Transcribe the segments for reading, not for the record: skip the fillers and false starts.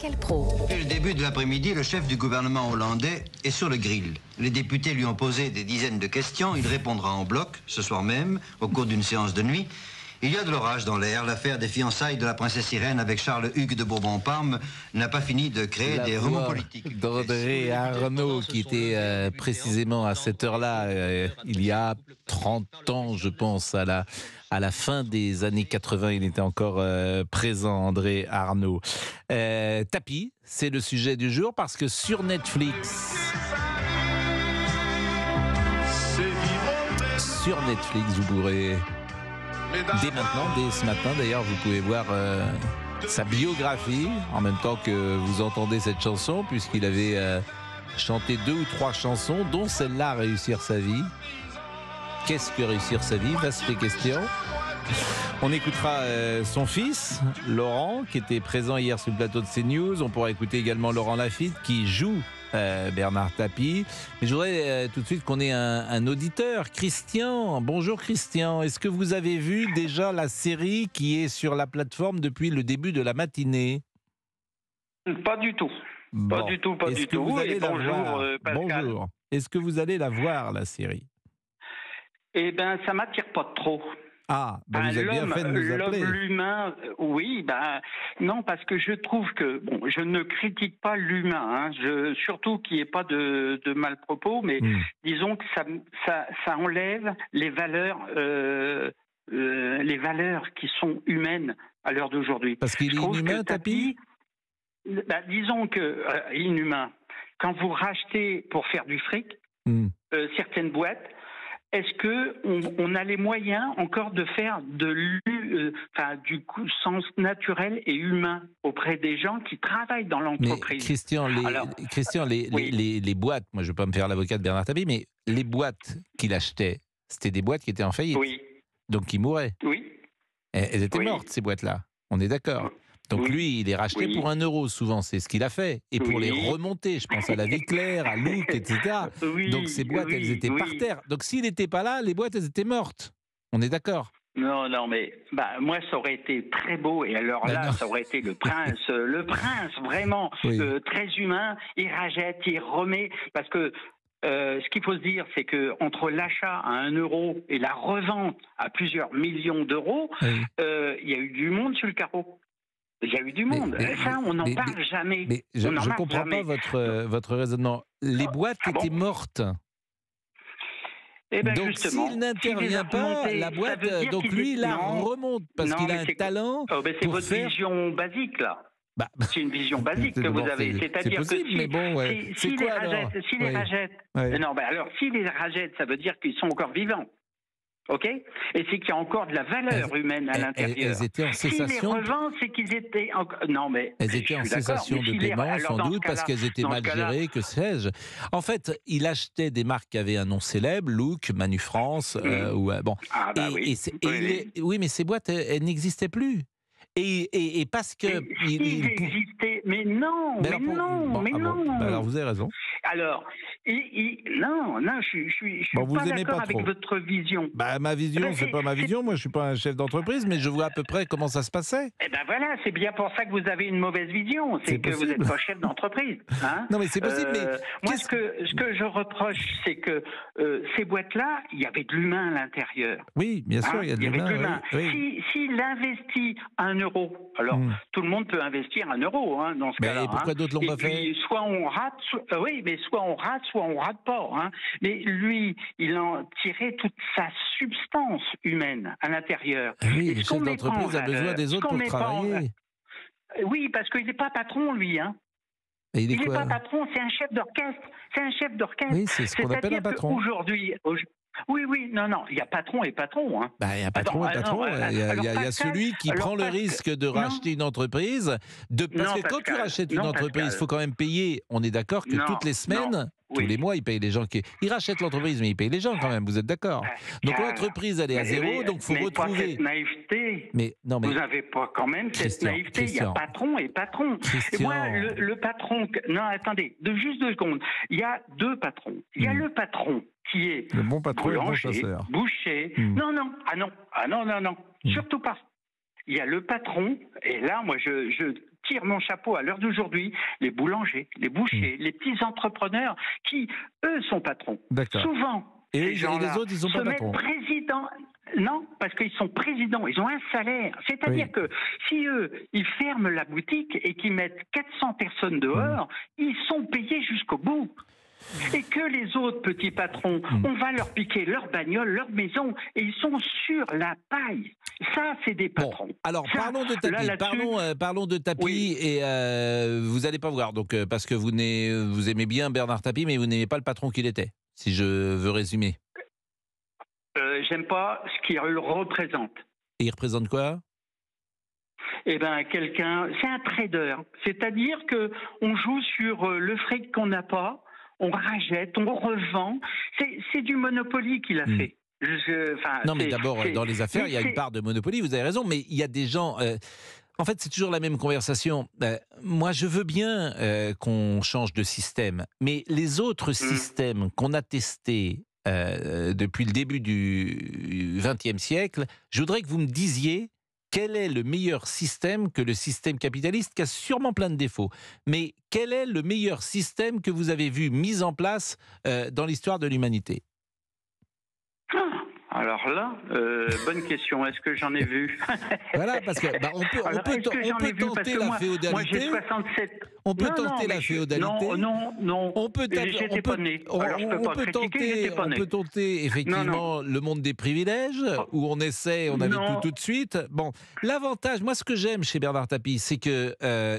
Pascal Praud. Dès le début de l'après-midi, le chef du gouvernement hollandais est sur le grill. Les députés lui ont posé des dizaines de questions. Il répondra en bloc, ce soir même, au cours d'une séance de nuit. Il y a de l'orage dans l'air. L'affaire des fiançailles de la princesse Irène avec Charles-Hugues de Bourbon-Parme n'a pas fini de créer des remous politiques. D'André Arnaud, qui était précisément à cette heure-là, il y a 30 ans, je pense, à la fin des années 80, il était encore présent, André Arnaud. Tapis, c'est le sujet du jour, parce que sur Netflix, vous pourrez... Dès maintenant, dès ce matin d'ailleurs, vous pouvez voir sa biographie en même temps que vous entendez cette chanson, puisqu'il avait chanté 2 ou 3 chansons, dont celle-là, Réussir sa vie. Qu'est-ce que réussir sa vie? Vaste question. On écoutera son fils, Laurent, qui était présent hier sur le plateau de CNews. On pourra écouter également Laurent Lafitte, qui joue Bernard Tapie. Mais je voudrais tout de suite qu'on ait un auditeur, Christian. Bonjour Christian, est-ce que vous avez vu déjà la série qui est sur la plateforme depuis le début de la matinée? Pas du tout. Bon. Pas du tout. Et bonjour Pascal. Bonjour. Est-ce que vous allez la voir, la série? Eh bien, ça m'attire pas trop. Ah, vous avez bien fait de nous appeler. L'humain, oui, non, parce que je trouve que, je ne critique pas l'humain, surtout qu'il n'y ait pas de mal-propos, mais disons que ça enlève les valeurs qui sont humaines à l'heure d'aujourd'hui. Parce qu'il est inhumain, Tapie? Disons que, inhumain, quand vous rachetez pour faire du fric, certaines boîtes, est-ce qu'on a les moyens encore de faire du sens naturel et humain auprès des gens qui travaillent dans l'entreprise? Mais Christian, les boîtes, moi je ne veux pas me faire l'avocat de Bernard Tapie, mais les boîtes qu'il achetait, c'était des boîtes qui étaient en faillite. Oui. Donc qui mouraient. Oui. Elles étaient mortes, ces boîtes-là. On est d'accord. Donc lui, il les rachetait pour 1 euro, souvent, c'est ce qu'il a fait. Et pour les remonter, je pense à la Vie Claire, à Look, etc. Donc ces boîtes, elles étaient par terre. Donc s'il n'était pas là, les boîtes, elles étaient mortes. On est d'accord? Non, mais moi, ça aurait été très beau. Et alors là, ça aurait été le prince vraiment, très humain. Il rachète, il remet, parce que ce qu'il faut se dire, c'est que entre l'achat à 1 euro et la revente à plusieurs millions d'euros, il y a eu du monde sur le carreau. Il y a eu du monde. Ça, on n'en parle jamais. Mais je ne comprends pas votre raisonnement. Les boîtes étaient mortes. Donc s'il n'intervient pas, la boîte, donc lui, il la remonte parce qu'il a un talent. C'est votre vision basique, là. C'est une vision basique que vous avez. C'est-à-dire que s'il les rachète, ça veut dire qu'ils sont encore vivants. OK? Et c'est qu'il y a encore de la valeur humaine à l'intérieur. Elles étaient en cessation. Si les revendent, c'est qu'ils étaient non, mais elles étaient en cessation de paiement, sans doute, parce qu'elles étaient mal gérées, que sais-je. En fait, il achetait des marques qui avaient un nom célèbre, Look, Manu France, oui, mais ces boîtes, elles n'existaient plus. Et parce que ils existaient, mais non. Alors vous avez raison. Alors, non, je suis pas d'accord avec votre vision. Ma vision, c'est pas ma vision. Moi, je suis pas un chef d'entreprise, mais je vois à peu près comment ça se passait. Voilà, c'est bien pour ça que vous avez une mauvaise vision. C'est que vous n'êtes pas chef d'entreprise. Non, mais c'est possible. Mais moi, ce que je reproche, c'est que ces boîtes-là, il y avait de l'humain à l'intérieur. Oui, bien sûr, il y a de l'humain. S'il investit 1 euro, alors tout le monde peut investir 1 euro dans ce cas-là. Mais pourquoi d'autres l'ont pas fait? Soit on rate, soit on rate pas. Mais lui, il en tirait toute sa substance humaine à l'intérieur. Oui, le chef d'entreprise a besoin des autres pour travailler. Oui, parce qu'il n'est pas patron, lui. Il n'est pas patron, c'est un chef d'orchestre. Oui, c'est ce qu'on appelle un patron. Aujourd'hui, non, il y a patron et patron. Il y a patron et patron. Il y a celui qui prend le risque de racheter une entreprise. Parce que quand tu rachètes une entreprise, il faut quand même payer. On est d'accord que toutes les semaines, tous les mois, il paye les gens qui... Il rachète l'entreprise, mais il paye les gens quand même, vous êtes d'accord? Donc l'entreprise, elle est à zéro, donc il faut retrouver... Cette naïveté. Vous n'avez pas quand même cette naïveté. Il y a patron et patron. Et moi, le patron... Non, attendez, juste 2 secondes. Il y a 2 patrons. Il y a le patron qui est le bon patron et le bon chasseur. Boucher. Non. Surtout pas. Il y a le patron, et là, moi, je tire mon chapeau à l'heure d'aujourd'hui, les boulangers, les bouchers, les petits entrepreneurs qui, eux, sont patrons. D'accord. Souvent, Et ces les gens-là autres, ils sont se pas mettent patrons. présidents. Non, parce qu'ils sont présidents, ils ont un salaire. C'est-à-dire que si eux, ils ferment la boutique et qu'ils mettent 400 personnes dehors, ils sont payés jusqu'au bout. Et que les autres petits patrons, on va leur piquer leur bagnole, leur maison, et ils sont sur la paille. Ça, c'est des patrons. Bon, alors ça, parlons de tapis. Parlons de tapis. Oui. Et vous n'allez pas voir, donc parce que vous aimez bien Bernard Tapie, mais vous n'aimez pas le patron qu'il était, si je veux résumer. J'aime pas ce qu'il représente. Et il représente quoi? Eh ben, quelqu'un, c'est un trader. C'est-à-dire que on joue sur le fric qu'on n'a pas, on rachète, on revend. C'est du Monopoly qu'il a fait. Non, mais d'abord, dans les affaires, il y a une part de Monopoly, vous avez raison, mais il y a des gens... en fait, c'est toujours la même conversation. Moi, je veux bien qu'on change de système, mais les autres systèmes qu'on a testés depuis le début du XXe siècle, je voudrais que vous me disiez quel est le meilleur système que le système capitaliste, qui a sûrement plein de défauts. Mais quel est le meilleur système que vous avez vu mis en place dans l'histoire de l'humanité? Alors là, bonne question. Est-ce que j'en ai vu? Voilà, parce que on peut tenter la féodalité. Moi, j'ai 67. On peut tenter la féodalité. Non. On peut J'étais pas né. Alors je peux pas critiquer. J'étais pas né. On peut tenter effectivement le monde des privilèges, où on essaie, on a tout de suite. Bon, l'avantage, moi, ce que j'aime chez Bernard Tapie, c'est que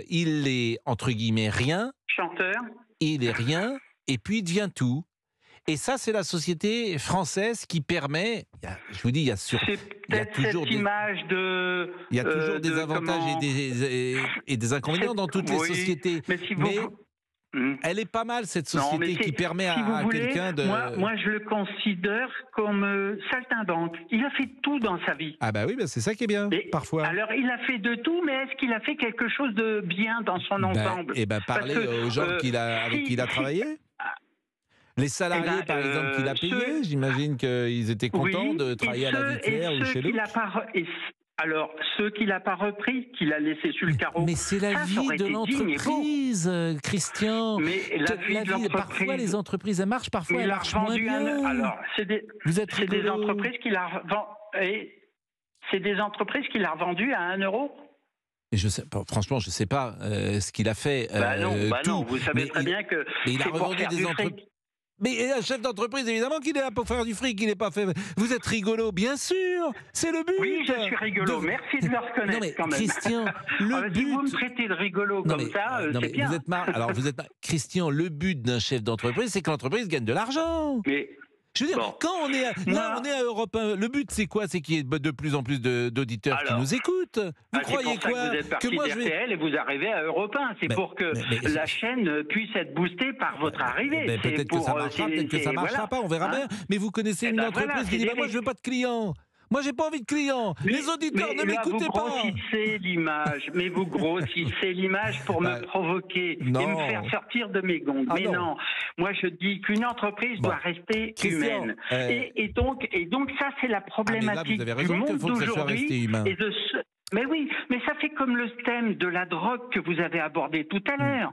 il est entre guillemets rien. Chanteur. Il est rien, et puis il devient tout. Et ça, c'est la société française qui permet. Je vous dis, il y a toujours cette image de. Il y a toujours des avantages et des inconvénients dans toutes les sociétés. Mais elle est pas mal, cette société qui permet à quelqu'un de. Moi, je le considère comme saltimbanque. Il a fait tout dans sa vie. Ah bah oui, c'est ça qui est bien, parfois. Alors, il a fait de tout, mais est-ce qu'il a fait quelque chose de bien dans son ensemble? Parlez aux gens avec qui il a travaillé. Les salariés, par exemple, qu'il a payés, j'imagine qu'ils étaient contents de travailler à la Vitelière ou chez lui. Alors, ceux qu'il n'a pas repris, qu'il a laissés sur le carreau. Mais c'est la vie de l'entreprise, Christian. Mais la vie de l'entreprise. Parfois, les entreprises, elles marchent, parfois, elles marchent moins bien. Alors, c'est des entreprises qu'il a revendues à 1 euro. Et franchement, je ne sais pas ce qu'il a fait. Non, vous savez très bien que il a revendu des entreprises. Mais un chef d'entreprise, évidemment qu'il est là pour faire du fric, il n'est pas fait... Vous êtes rigolo, bien sûr, c'est le but. Oui, je suis rigolo, merci de le reconnaître. Non mais quand même. Christian, le but... Si vous me traitez de rigolo c'est bien. Vous êtes Christian, le but d'un chef d'entreprise, c'est que l'entreprise gagne de l'argent. Mais... Je veux dire, quand on est à Europe 1, le but c'est quoi? C'est qu'il y ait de plus en plus d'auditeurs qui nous écoutent. Vous croyez quoi? Que vous êtes parti d'RTL et vous arrivez à Europe 1. C'est pour que la chaîne puisse être boostée par votre arrivée. Peut-être que ça marchera, peut-être que ça marchera pas, on verra bien. Mais vous connaissez une entreprise qui dit moi je veux pas de clients. Moi, j'ai pas envie de clients. Les auditeurs, ne m'écoutez pas. Vous grossissez l'image pour me provoquer et me faire sortir de mes gonds. Non. Moi, je dis qu'une entreprise doit rester humaine. Et donc, ça, c'est la problématique du monde d'aujourd'hui. Mais oui, mais ça fait comme le thème de la drogue que vous avez abordé tout à l'heure.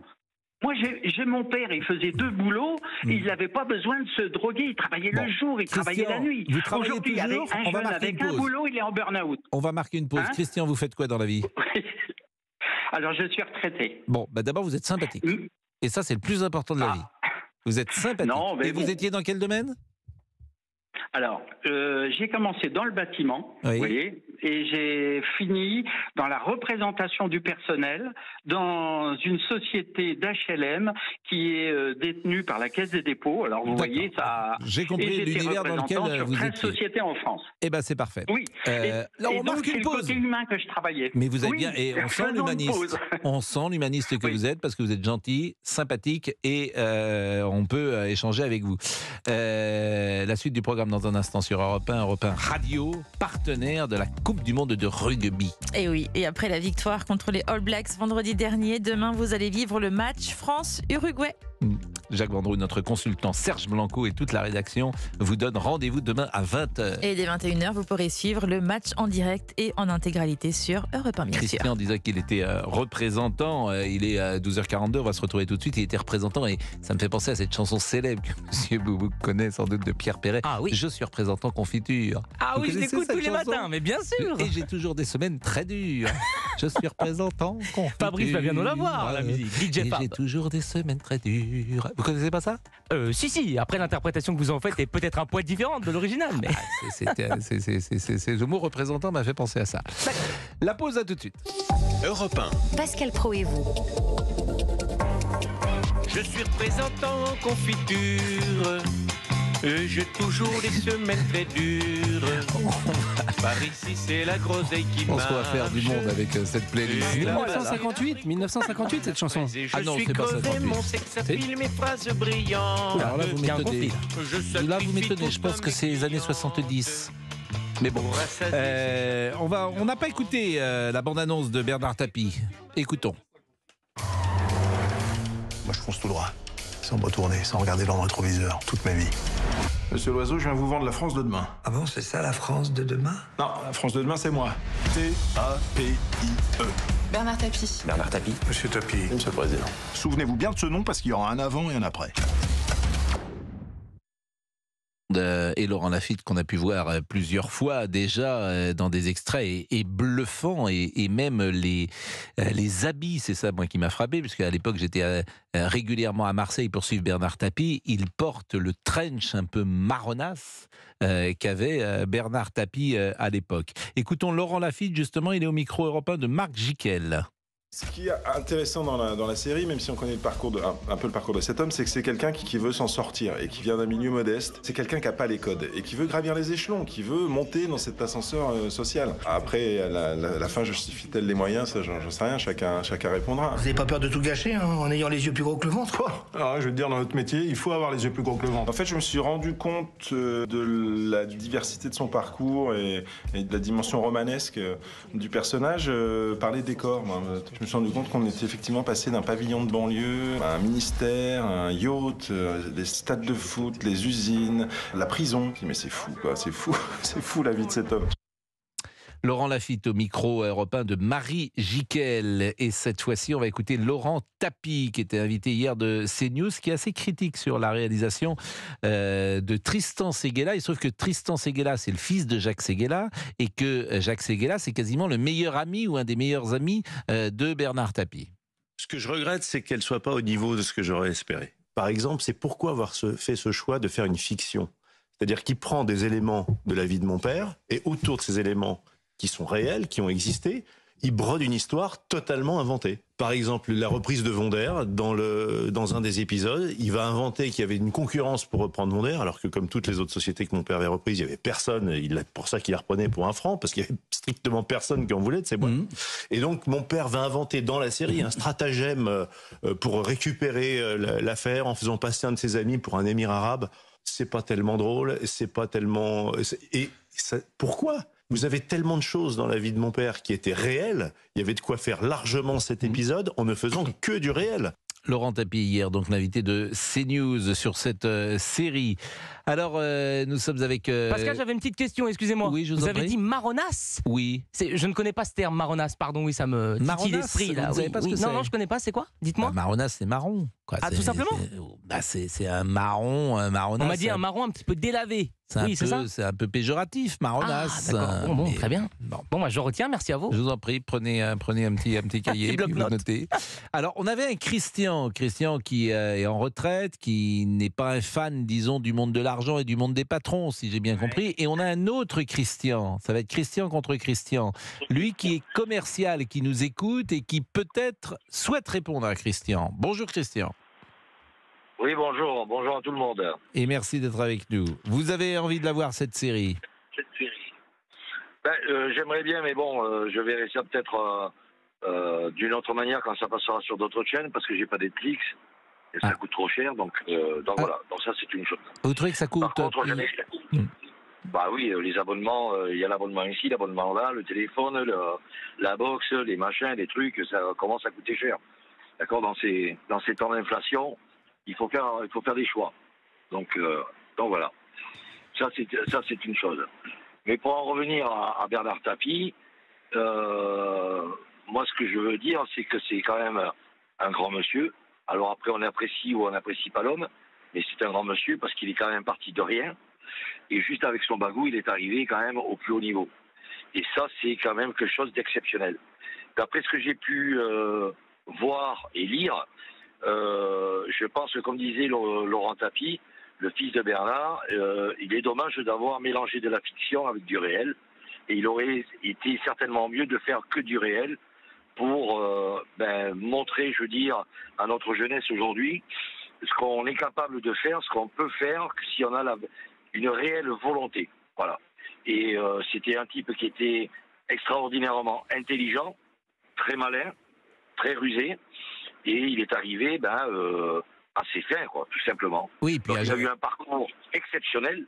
Moi, j'ai mon père, il faisait 2 boulots, il n'avait pas besoin de se droguer, il travaillait le jour, il travaillait la nuit. Aujourd'hui, avec un jeune avec un boulot, il est en burn-out. On va marquer une pause. Christian, vous faites quoi dans la vie? Alors, je suis retraité. Bon, d'abord, vous êtes sympathique. Et ça, c'est le plus important de la vie. Vous êtes sympathique. Et vous étiez dans quel domaine? Alors, j'ai commencé dans le bâtiment, vous voyez, et j'ai fini dans la représentation du personnel dans une société d'HLM qui est détenue par la Caisse des dépôts. Alors, vous voyez, ça... J'ai compris l'univers dans lequel vous étiez. 13 sociétés en France. Eh bien, c'est parfait. Oui. Là, on marque une pause. C'est le côté humain que je travaillais. Mais vous êtes bien, et on sent l'humaniste. On sent l'humaniste que vous êtes, parce que vous êtes gentil, sympathique, et on peut échanger avec vous. La suite du programme dans un instant sur Europe 1 Radio, partenaire de la Coupe du Monde de rugby. Et oui, et après la victoire contre les All Blacks vendredi dernier, demain vous allez vivre le match France-Uruguay. Jacques Vendroux, notre consultant, Serge Blanco et toute la rédaction vous donnent rendez-vous demain à 20h. Et dès 21h, vous pourrez suivre le match en direct et en intégralité sur Europe 1, bien sûr. Christian disait qu'il était représentant. Il est à 12h42, on va se retrouver tout de suite. Il était représentant et ça me fait penser à cette chanson célèbre que Monsieur Boubouk connaît sans doute de Pierre Perret. Ah oui. Je suis représentant confiture. Ah Vous oui, je connaissez l'écoute cette tous les chanson matins, mais bien sûr. Et j'ai toujours des semaines très dures. Je suis représentant confiture. Fabrice va bien nous la voir, la musique. DJ Et Fab. j'ai toujours des semaines très dures. Vous connaissez pas ça? Si. Après, l'interprétation que vous en faites est peut-être un poil différente de l'original, mais... Le mot représentant m'a fait penser à ça. La pause, à tout de suite. Europe 1. Pascal Praud et vous. Je suis représentant en confiture. J'ai toujours des semaines très dures. Par ici, c'est la groseille qui Je pense marche. qu'on va faire du monde avec cette playlist. 1958 cette chanson. Et je Ah non, suis c'est pas crevé, 58. mon sexe affile mes phrases brillantes. Alors là, vous Il y a un m'étonnez. conflit, Là, vous m'étonnez. Je pense que c'est les années 70. Mais bon, on n'a pas écouté la bande-annonce de Bernard Tapie. Écoutons. Moi, je fonce tout droit, sans me retourner, sans regarder dans le rétroviseur, toute ma vie. Monsieur Loiseau, je viens vous vendre la France de demain. Ah bon, c'est ça la France de demain? Non, la France de demain, c'est moi. T-A-P-I-E. Bernard Tapie. Bernard Tapie. Monsieur Tapie. Monsieur le Président. Souvenez-vous bien de ce nom parce qu'il y aura un avant et un après. Et Laurent Lafitte qu'on a pu voir plusieurs fois déjà dans des extraits est bluffant et même les habits, c'est ça moi qui m'a frappé puisque à l'époque j'étais régulièrement à Marseille pour suivre Bernard Tapie. Il porte le trench un peu marronasse qu'avait Bernard Tapie à l'époque. Écoutons Laurent Lafitte justement, il est au micro européen de Marc Jiquel. Ce qui est intéressant dans la série, même si on connaît un peu le parcours de cet homme, c'est que c'est quelqu'un qui veut s'en sortir et qui vient d'un milieu modeste. C'est quelqu'un qui n'a pas les codes et qui veut gravir les échelons, qui veut monter dans cet ascenseur social. Après, la fin justifie-t-elle les moyens? Ça, j'en sais rien, chacun répondra. Vous n'avez pas peur de tout gâcher en ayant les yeux plus gros que le ventre, quoi? Alors, je veux te dire, dans notre métier, il faut avoir les yeux plus gros que le ventre. En fait, je me suis rendu compte de la diversité de son parcours et de la dimension romanesque du personnage par les décors. Moi. Je me suis rendu compte qu'on était effectivement passé d'un pavillon de banlieue à un ministère, un yacht, des stades de foot, les usines, la prison. Mais c'est fou, quoi. C'est fou la vie de cet homme. Laurent Lafitte au micro européen de Marie Jiquel. Et cette fois-ci, on va écouter Laurent Tapie, qui était invité hier de CNews, qui est assez critique sur la réalisation de Tristan Seguela. Il se trouve que Tristan Seguela, c'est le fils de Jacques Seguela, et que Jacques Seguela, c'est quasiment le meilleur ami ou un des meilleurs amis de Bernard Tapie. Ce que je regrette, c'est qu'elle ne soit pas au niveau de ce que j'aurais espéré. Par exemple, c'est pourquoi avoir fait ce choix de faire une fiction. C'est-à-dire qu'il prend des éléments de la vie de mon père, et autour de ces éléments qui sont réels, qui ont existé, il brode une histoire totalement inventée. Par exemple, la reprise de Vonder, dans un des épisodes, il va inventer qu'il y avait une concurrence pour reprendre Vonder, alors que comme toutes les autres sociétés que mon père avait reprises, il n'y avait personne, pour ça qu'il la reprenait pour un franc, parce qu'il n'y avait strictement personne qui en voulait de ces boîtes. Et donc, mon père va inventer dans la série un stratagème pour récupérer l'affaire en faisant passer un de ses amis pour un émir arabe. C'est pas tellement drôle, c'est pas tellement... Pourquoi ? Vous avez tellement de choses dans la vie de mon père qui étaient réelles. Il y avait de quoi faire largement cet épisode en ne faisant que du réel. Laurent Tapie hier, donc l'invité de CNews sur cette série. Alors, nous sommes avec... Pascal, j'avais une petite question, excusez-moi. Oui, je vous en avez prie. dit marronasse? Oui. Je ne connais pas ce terme, marronasse, pardon, oui, ça me titille l'esprit. Là. Vous savez pas ce que c'est? Non, je connais pas, c'est quoi? Dites-moi. Marronasse, c'est marron. Quoi. Ah, tout simplement? C'est un marron, un marronasse. On m'a dit un marron un petit peu délavé. Oui, c'est ça? C'est un peu péjoratif, marronasse. Ah, d'accord. Bon, très bien. Bon, moi, je retiens, merci à vous. Je vous en prie, prenez un petit cahier, puis vous notez. Alors, on avait un Christian qui est en retraite, qui n'est pas un fan, disons, du monde de l'argent et du monde des patrons, si j'ai bien compris. Et on a un autre Christian, ça va être Christian contre Christian. Lui qui est commercial, qui nous écoute et qui peut-être souhaite répondre à Christian. Bonjour Christian. Oui, bonjour à tout le monde. Et merci d'être avec nous. Vous avez envie de la voir, cette série? J'aimerais bien, mais bon, je verrai ça peut-être d'une autre manière quand ça passera sur d'autres chaînes, parce que j'ai pas Netflix, et ça coûte trop cher, donc voilà, donc ça c'est une chose. Vous trouvez que ça coûte? Par contre, bah oui, les abonnements, il y a l'abonnement ici, l'abonnement là, le téléphone, la box, les machins, les trucs, ça commence à coûter cher. D'accord, dans ces temps d'inflation, il faut faire des choix. Donc voilà. Ça c'est une chose. Mais pour en revenir à Bernard Tapie, moi ce que je veux dire, c'est que c'est quand même un grand monsieur. Alors après on apprécie ou on n'apprécie pas l'homme, mais c'est un grand monsieur parce qu'il est quand même parti de rien. Et juste avec son bagou, il est arrivé quand même au plus haut niveau. Et ça, c'est quand même quelque chose d'exceptionnel. D'après ce que j'ai pu voir et lire, je pense que, comme disait Laurent Tapie, le fils de Bernard, il est dommage d'avoir mélangé de la fiction avec du réel. Et il aurait été certainement mieux de faire que du réel pour montrer, je veux dire, à notre jeunesse aujourd'hui ce qu'on est capable de faire, ce qu'on peut faire, si on a une réelle volonté. Voilà. Et c'était un type qui était extraordinairement intelligent, très malin, très rusé, et il est arrivé à ses fins, quoi, tout simplement. Oui, puis donc, il a eu un parcours exceptionnel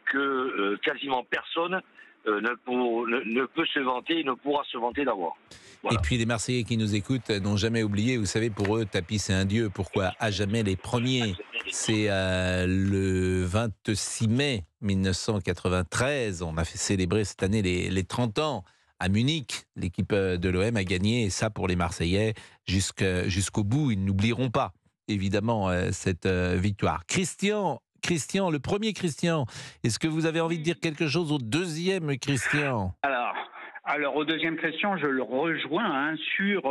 que quasiment personne ne peut se vanter, ne pourra se vanter d'avoir. Voilà. Et puis les Marseillais qui nous écoutent n'ont jamais oublié, vous savez, pour eux, Tapie c'est un dieu. Pourquoi ? À jamais les premiers. C'est le 26 mai 1993, on a fait célébrer cette année les 30 ans. À Munich, l'équipe de l'OM a gagné, et ça pour les Marseillais, jusqu'au bout, ils n'oublieront pas, évidemment, cette victoire. Christian, le premier Christian, est-ce que vous avez envie de dire quelque chose au deuxième Christian ? Alors, au deuxième Christian, je le rejoins sur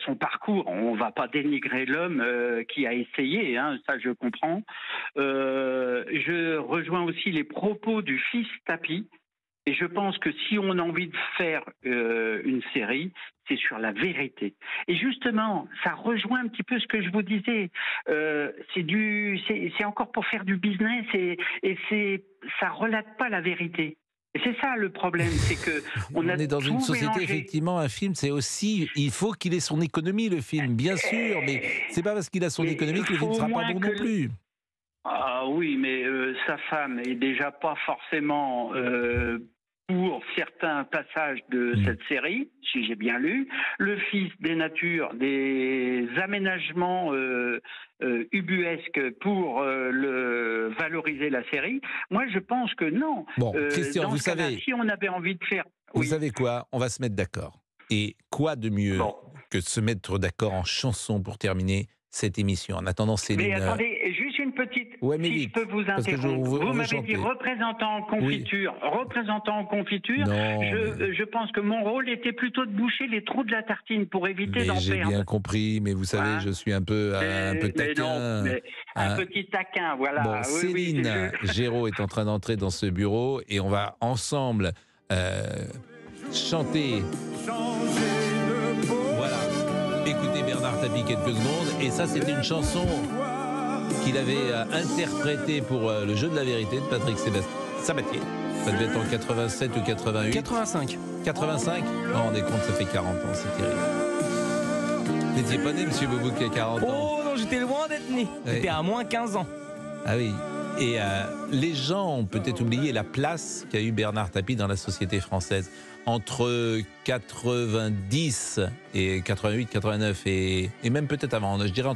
son parcours. On ne va pas dénigrer l'homme qui a essayé, ça je comprends. Je rejoins aussi les propos du fils Tapie. Et je pense que si on a envie de faire une série, c'est sur la vérité. Et justement, ça rejoint un petit peu ce que je vous disais. C'est encore pour faire du business ça relate pas la vérité. Et c'est ça le problème, c'est que on est dans une société, mélangé. effectivement, un film, c'est aussi, il faut qu'il ait son économie, le film, bien sûr, mais c'est pas parce qu'il a son économie que le film ne sera pas bon non plus. Ah oui, mais sa femme est déjà pas forcément pour certains passages de cette série, si j'ai bien lu. Le fils dénature des aménagements ubuesques pour valoriser la série. Moi, je pense que non. Bon, Christian, vous savez, si on avait envie de faire... Vous savez quoi ? On va se mettre d'accord. Et quoi de mieux que de se mettre d'accord en chanson pour terminer cette émission. En attendant, Céline... Mais attendez, juste une petite... Ouais, mais si vite, je peux vous interrompre. Vous m'avez dit représentant en confiture. Oui. Représentant en confiture, je pense que mon rôle était plutôt de boucher les trous de la tartine pour éviter d'en perdre. J'ai bien compris, mais vous savez, je suis un peu taquin. Un petit taquin, voilà. Bon, Céline Géraud est en train d'entrer dans ce bureau et on va ensemble chanter... Écoutez Bernard Tapie quelques secondes, et ça c'était une chanson qu'il avait interprétée pour le jeu de la vérité de Patrick Sabatier. Ça devait être en 87 ou 88. 85. 85 ? Non, on est compte, ça fait 40 ans, c'est terrible. Vous n'étiez pas né, monsieur Boubouk, à 40 ans? Oh non, j'étais loin d'être né. J'étais à moins 15 ans. Ah oui. Et les gens ont peut-être oublié la place qu'a eu Bernard Tapie dans la société française. Entre 90 et 88, 89 et même peut-être avant, je dirais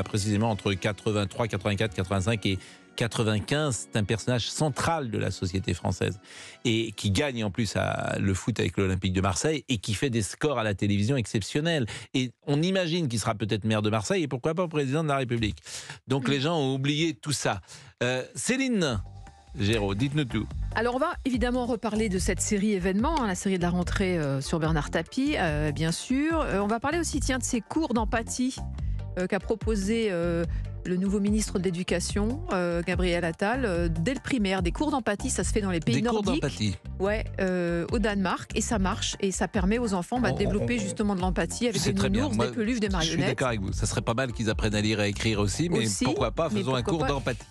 précisément entre 83, 84, 85 et 95, c'est un personnage central de la société française et qui gagne en plus le foot avec l'Olympique de Marseille et qui fait des scores à la télévision exceptionnels. Et on imagine qu'il sera peut-être maire de Marseille et pourquoi pas président de la République. Donc les gens ont oublié tout ça. Céline Géraud, dites-nous tout. Alors on va évidemment reparler de cette série événement, la série de la rentrée sur Bernard Tapie, bien sûr. On va parler aussi de ces cours d'empathie qu'a proposé le nouveau ministre de l'Éducation, Gabriel Attal, dès le primaire. Des cours d'empathie, ça se fait dans les pays nordiques. Des cours d'empathie. Ouais, au Danemark, et ça marche, et ça permet aux enfants de développer justement de l'empathie avec des nounours, des peluches, des marionnettes. Je suis d'accord avec vous, ça serait pas mal qu'ils apprennent à lire et à écrire aussi, mais pourquoi pas, faisons un cours d'empathie.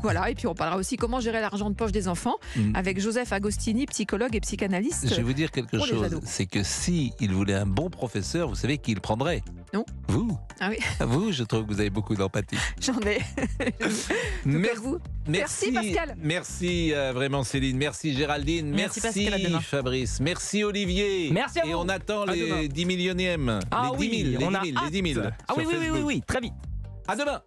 Voilà, et puis on parlera aussi comment gérer l'argent de poche des enfants avec Joseph Agostini, psychologue et psychanalyste. Je vais vous dire quelque chose, c'est que si il voulait un bon professeur, vous savez qui il prendrait? Non. Vous. Ah oui. Vous, je trouve que vous avez beaucoup d'empathie. J'en ai. Merci Pascal. Merci vraiment Céline, merci Géraldine, merci Pascal, Fabrice, merci Olivier. Merci à vous. Et on attend les 10 millionièmes. Ah les 10 000, oui, les 10 000. Ah oui, très vite. À demain.